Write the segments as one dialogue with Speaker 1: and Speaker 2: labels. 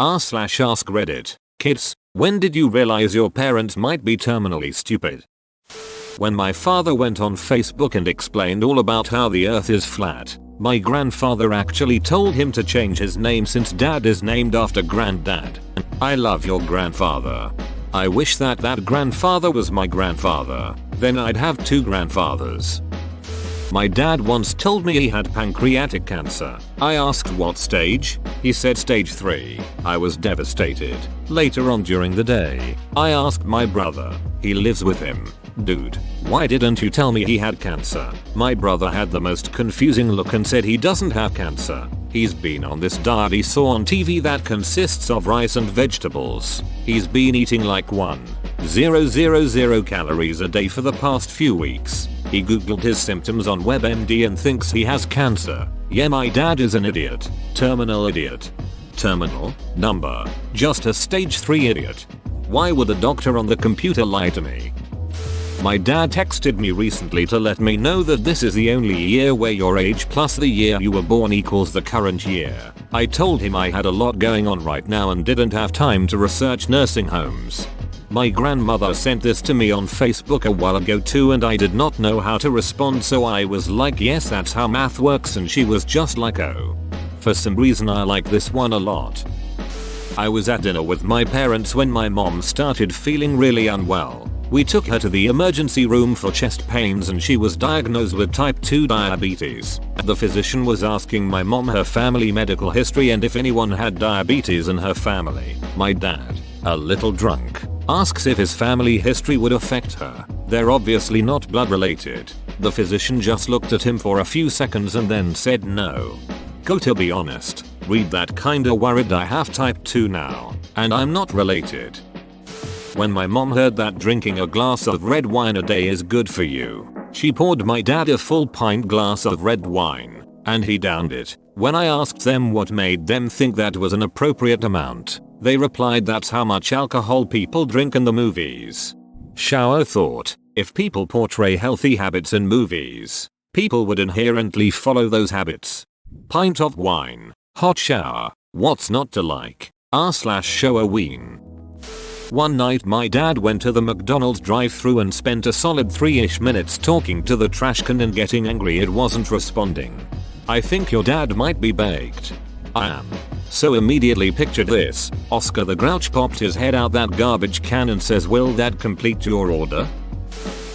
Speaker 1: r/ask Reddit. Kids, when did you realize your parents might be terminally stupid? When my father went on Facebook and explained all about how the earth is flat, my grandfather actually told him to change his name since dad is named after granddad. I love your grandfather. I wish that grandfather was my grandfather. Then I'd have two grandfathers. My dad once told me he had pancreatic cancer. I asked what stage. He said stage 3. I was devastated. Later on during the day, I asked my brother. He lives with him. Dude, why didn't you tell me he had cancer? My brother had the most confusing look and said he doesn't have cancer. He's been on this diet he saw on TV that consists of rice and vegetables. He's been eating like 1,000 calories a day for the past few weeks. He googled his symptoms on WebMD and thinks he has cancer. Yeah, my dad is an idiot. Terminal idiot. Terminal? Number. Just a stage 3 idiot. Why would a doctor on the computer lie to me? My dad texted me recently to let me know that this is the only year where your age plus the year you were born equals the current year. I told him I had a lot going on right now and didn't have time to research nursing homes. My grandmother sent this to me on Facebook a while ago too and I did not know how to respond, so I was like, yes, that's how math works, and she was just like, oh. For some reason I like this one a lot. I was at dinner with my parents when my mom started feeling really unwell. We took her to the emergency room for chest pains and she was diagnosed with type 2 diabetes. The physician was asking my mom her family medical history and if anyone had diabetes in her family. My dad, a little drunk, asks if his family history would affect her. They're obviously not blood related. The physician just looked at him for a few seconds and then said no. To be honest, read that kinda worried. I have type 2 now, and I'm not related. When my mom heard that drinking a glass of red wine a day is good for you, she poured my dad a full pint glass of red wine, and he downed it. When I asked them what made them think that was an appropriate amount, they replied that's how much alcohol people drink in the movies. Shower thought, if people portray healthy habits in movies, people would inherently follow those habits. Pint of wine, hot shower, what's not to like? r/showoween. One night my dad went to the McDonald's drive-thru and spent a solid 3-ish minutes talking to the trash can and getting angry it wasn't responding. I think your dad might be baked. I am. So immediately pictured this. Oscar the Grouch popped his head out that garbage can and says, will that complete your order?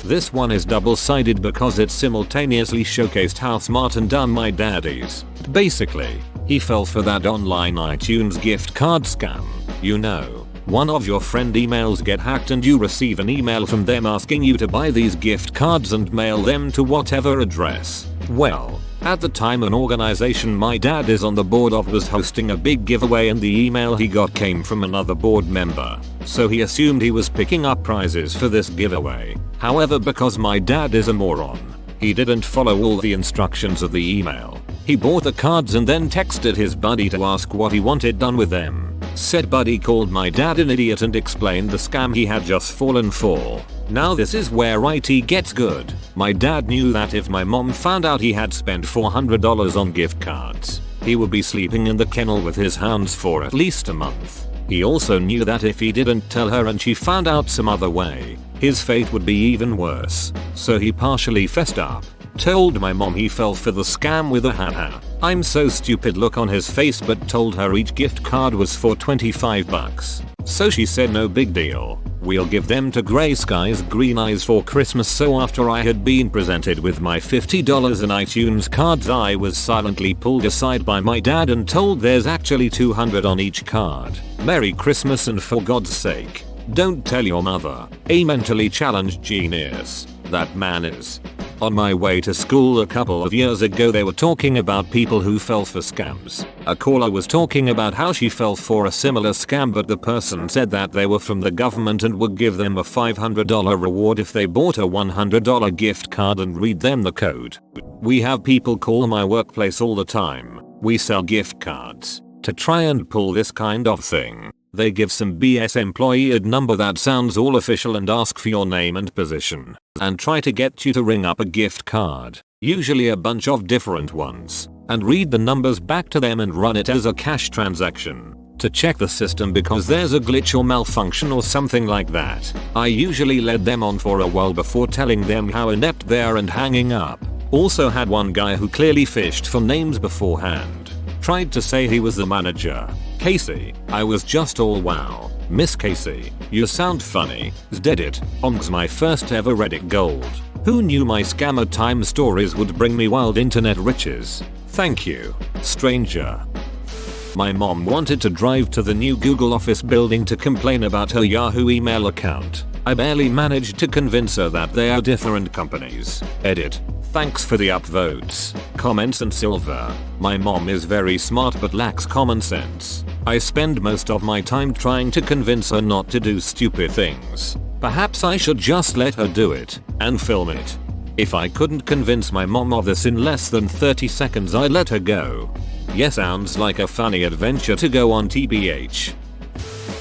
Speaker 1: This one is double-sided because it simultaneously showcased how smart and dumb my dad is. Basically, he fell for that online iTunes gift card scam. You know, one of your friend emails get hacked and you receive an email from them asking you to buy these gift cards and mail them to whatever address. Well, at the time an organization my dad is on the board of was hosting a big giveaway and the email he got came from another board member. So he assumed he was picking up prizes for this giveaway. However, because my dad is a moron, he didn't follow all the instructions of the email. He bought the cards and then texted his buddy to ask what he wanted done with them. Said buddy called my dad an idiot and explained the scam he had just fallen for. Now this is where IT gets good. My dad knew that if my mom found out he had spent $400 on gift cards, he would be sleeping in the kennel with his hounds for at least a month. He also knew that if he didn't tell her and she found out some other way, his fate would be even worse. So he partially fessed up, told my mom he fell for the scam with a haha, I'm so stupid look on his face, but told her each gift card was for $25. So she said no big deal, we'll give them to Grey Skies Green Eyes for Christmas. So after I had been presented with my $50 in iTunes cards, I was silently pulled aside by my dad and told there's actually $200 on each card. Merry Christmas, and for God's sake, don't tell your mother. A mentally challenged genius, that man is. On my way to school a couple of years ago, they were talking about people who fell for scams. A caller was talking about how she fell for a similar scam, but the person said that they were from the government and would give them a $500 reward if they bought a $100 gift card and read them the code. We have people call my workplace all the time. We sell gift cards to try and pull this kind of thing. They give some BS employee ad number that sounds all official and ask for your name and position, and try to get you to ring up a gift card, usually a bunch of different ones, and read the numbers back to them and run it as a cash transaction. to check the system because there's a glitch or malfunction or something like that. I usually led them on for a while before telling them how inept they are and hanging up. Also had one guy who clearly fished for names beforehand. Tried to say he was the manager. Casey, I was just all wow. Miss Casey, you sound funny. Did it. Ongs my first ever Reddit gold. Who knew my scammer time stories would bring me wild internet riches? Thank you, stranger. My mom wanted to drive to the new Google office building to complain about her Yahoo email account. I barely managed to convince her that they are different companies. Edit. Thanks for the upvotes, comments and silver. My mom is very smart but lacks common sense. I spend most of my time trying to convince her not to do stupid things. Perhaps I should just let her do it and film it. If I couldn't convince my mom of this in less than 30 seconds, I'd let her go. Yes, sounds like a funny adventure to go on TBH.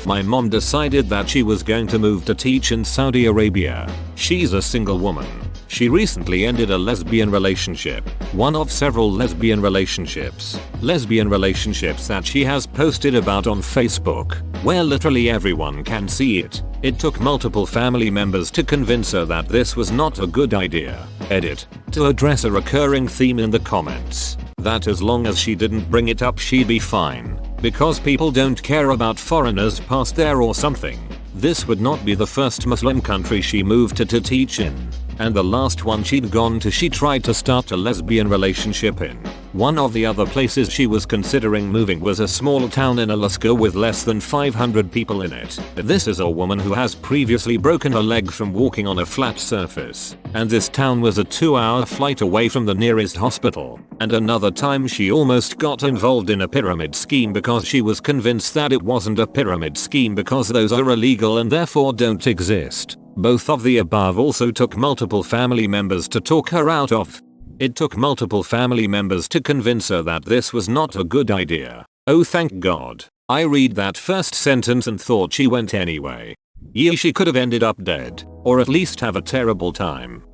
Speaker 1: My mom decided that she was going to move to teach in Saudi Arabia. She's a single woman. She recently ended a lesbian relationship, one of several lesbian relationships that she has posted about on Facebook, where literally everyone can see it. It took multiple family members to convince her that this was not a good idea. Edit. To address a recurring theme in the comments, that as long as she didn't bring it up she'd be fine, because people don't care about foreigners past there or something. This would not be the first Muslim country she moved to teach in. And the last one she'd gone to she tried to start a lesbian relationship in. One of the other places she was considering moving was a small town in Alaska with less than 500 people in it. This is a woman who has previously broken her leg from walking on a flat surface, and this town was a 2-hour flight away from the nearest hospital. And another time she almost got involved in a pyramid scheme because she was convinced that it wasn't a pyramid scheme because those are illegal and therefore don't exist. Both of the above also took multiple family members to talk her out of. It took multiple family members to convince her that this was not a good idea. Oh thank God. I read that first sentence and thought she went anyway. Yeah, she could have ended up dead, or at least have a terrible time.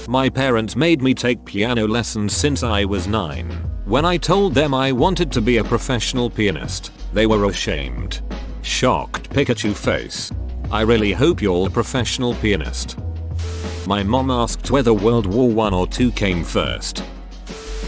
Speaker 1: My parents made me take piano lessons since I was 9. When I told them I wanted to be a professional pianist, they were ashamed. Shocked Pikachu face. I really hope you're a professional pianist. My mom asked whether World War I or II came first.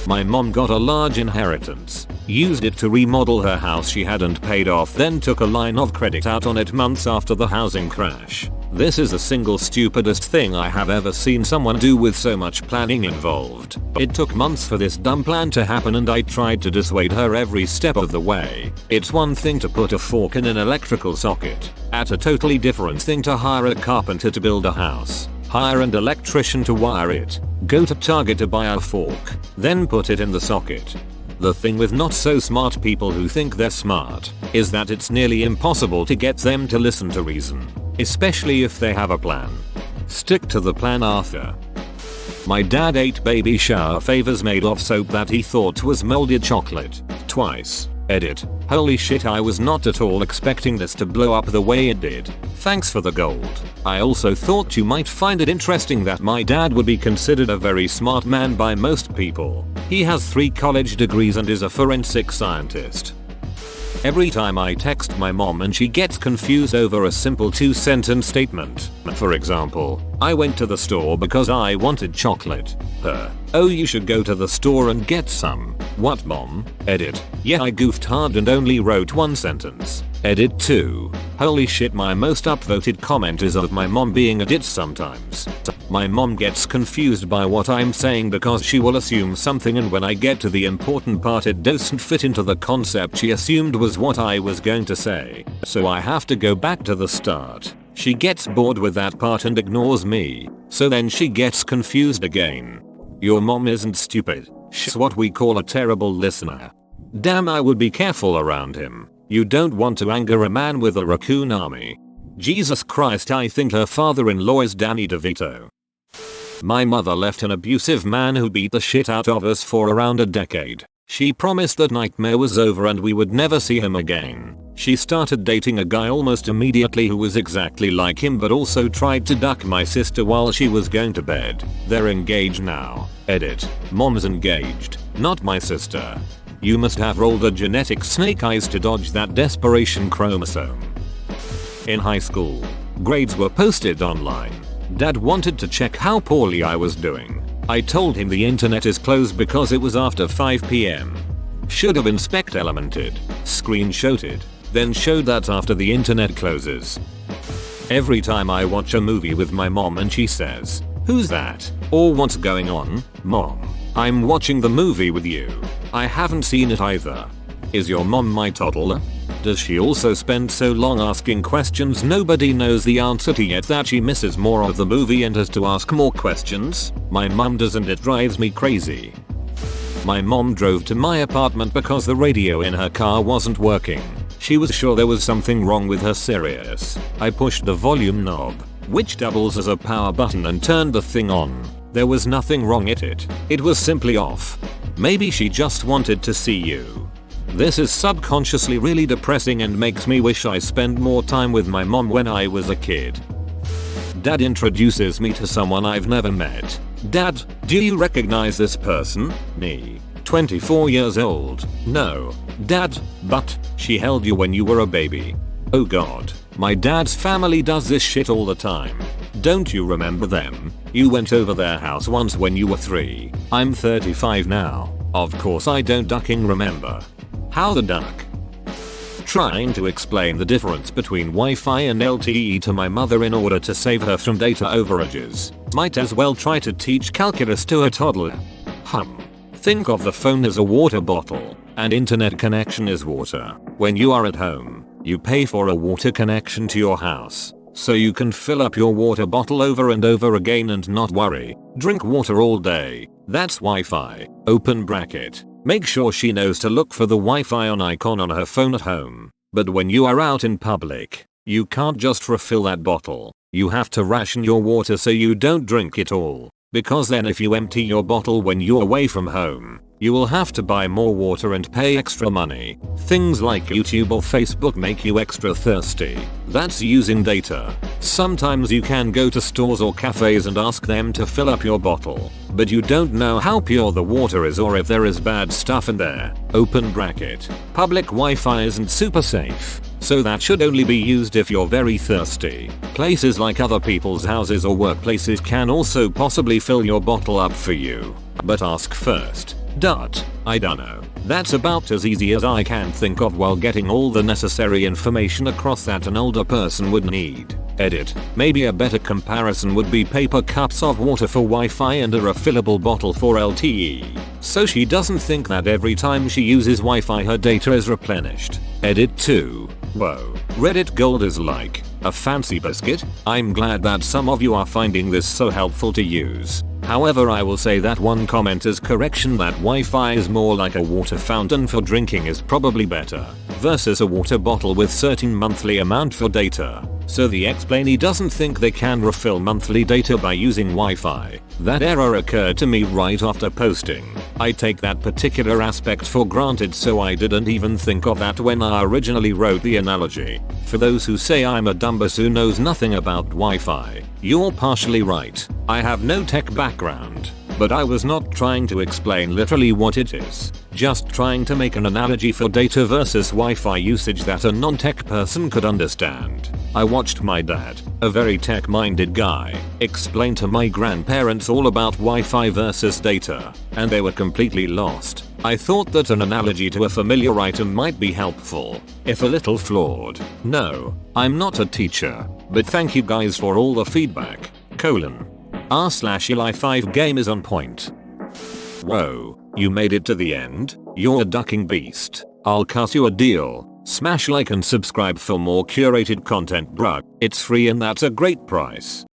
Speaker 1: My mom got a large inheritance, used it to remodel her house she hadn't paid off, then took a line of credit out on it months after the housing crash. This is the single stupidest thing I have ever seen someone do with so much planning involved. It took months for this dumb plan to happen and I tried to dissuade her every step of the way. It's one thing to put a fork in an electrical socket, at a totally different thing to hire a carpenter to build a house, hire an electrician to wire it, go to Target to buy a fork, then put it in the socket. The thing with not so smart people who think they're smart is that it's nearly impossible to get them to listen to reason, especially if they have a plan. Stick to the plan, Arthur. My dad ate baby shower favors made of soap that he thought was molded chocolate twice. Edit. Holy shit, I was not at all expecting this to blow up the way it did. Thanks for the gold. I also thought you might find it interesting that my dad would be considered a very smart man by most people. He has 3 college degrees and is a forensic scientist. Every time I text my mom and she gets confused over a simple 2-sentence statement. For example, I went to the store because I wanted chocolate. Her. Oh, you should go to the store and get some. What, mom? Edit. Yeah, I goofed hard and only wrote 1 sentence. Edit 2. Holy shit, my most upvoted comment is of my mom being a ditz sometimes. My mom gets confused by what I'm saying because she will assume something, and when I get to the important part it doesn't fit into the concept she assumed was what I was going to say. So I have to go back to the start. She gets bored with that part and ignores me. So then she gets confused again. Your mom isn't stupid. She's what we call a terrible listener. Damn, I would be careful around him. You don't want to anger a man with a raccoon army. Jesus Christ, I think her father-in-law is Danny DeVito. My mother left an abusive man who beat the shit out of us for around a decade. She promised that nightmare was over and we would never see him again. She started dating a guy almost immediately who was exactly like him but also tried to duck my sister while she was going to bed. They're engaged now. Edit. Mom's engaged, not my sister. You must have rolled a genetic snake eyes to dodge that desperation chromosome. In high school, grades were posted online. Dad wanted to check how poorly I was doing. I told him the internet is closed because it was after 5 PM. Should have inspect elemented, screenshotted, then showed that after the internet closes. Every time I watch a movie with my mom and she says, "Who's that?" or "What's going on, Mom? I'm watching the movie with you. I haven't seen it either. Is your mom my toddler?" Does she also spend so long asking questions nobody knows the answer to yet that she misses more of the movie and has to ask more questions? My mom does, and it drives me crazy. My mom drove to my apartment because the radio in her car wasn't working. She was sure there was something wrong with her Sirius. I pushed the volume knob, which doubles as a power button, and turned the thing on. There was nothing wrong with it. It was simply off. Maybe she just wanted to see you. This is subconsciously really depressing and makes me wish I spent more time with my mom when I was a kid. Dad introduces me to someone I've never met. "Dad, do you recognize this person?" Me. 24 years old. "No. Dad, but she held you when you were a baby." Oh god. My dad's family does this shit all the time. Don't you remember them? You went over their house once when you were 3. I'm 35 now. Of course I don't ducking remember. How the duck? Trying to explain the difference between Wi-Fi and LTE to my mother in order to save her from data overages. Might as well try to teach calculus to a toddler. Think of the phone as a water bottle, and internet connection is water. When you are at home, you pay for a water connection to your house, so you can fill up your water bottle over and over again and not worry. Drink water all day. That's Wi-Fi. Open bracket. Make sure she knows to look for the Wi-Fi on icon on her phone at home. But when you are out in public, you can't just refill that bottle. You have to ration your water so you don't drink it all. Because then if you empty your bottle when you're away from home, you will have to buy more water and pay extra money. Things like YouTube or Facebook make you extra thirsty. That's using data. Sometimes you can go to stores or cafes and ask them to fill up your bottle, but you don't know how pure the water is or if there is bad stuff in there. Open bracket. Public Wi-Fi isn't super safe, so that should only be used if you're very thirsty. Places like other people's houses or workplaces can also possibly fill your bottle up for you, but ask first. I dunno. That's about as easy as I can think of while getting all the necessary information across that an older person would need. Edit. Maybe a better comparison would be paper cups of water for Wi-Fi and a refillable bottle for LTE. So she doesn't think that every time she uses Wi-Fi her data is replenished. Edit 2. Whoa. Reddit Gold is like a fancy biscuit. I'm glad that some of you are finding this so helpful to use. However, I will say that one commenter's correction that Wi-Fi is more like a water fountain for drinking is probably better, versus a water bottle with certain monthly amount for data. So the explainee doesn't think they can refill monthly data by using Wi-Fi. That error occurred to me right after posting. I take that particular aspect for granted, so I didn't even think of that when I originally wrote the analogy. For those who say I'm a dumbass who knows nothing about Wi-Fi, you're partially right. I have no tech background, but I was not trying to explain literally what it is, just trying to make an analogy for data versus Wi-Fi usage that a non-tech person could understand. I watched my dad, a very tech-minded guy, explain to my grandparents all about Wi-Fi versus data, and they were completely lost. I thought that an analogy to a familiar item might be helpful, if a little flawed. No, I'm not a teacher, but thank you guys for all the feedback. r/Eli5 game is on point. Whoa, you made it to the end? You're a ducking beast. I'll cut you a deal. Smash like and subscribe for more curated content, bruh. It's free and that's a great price.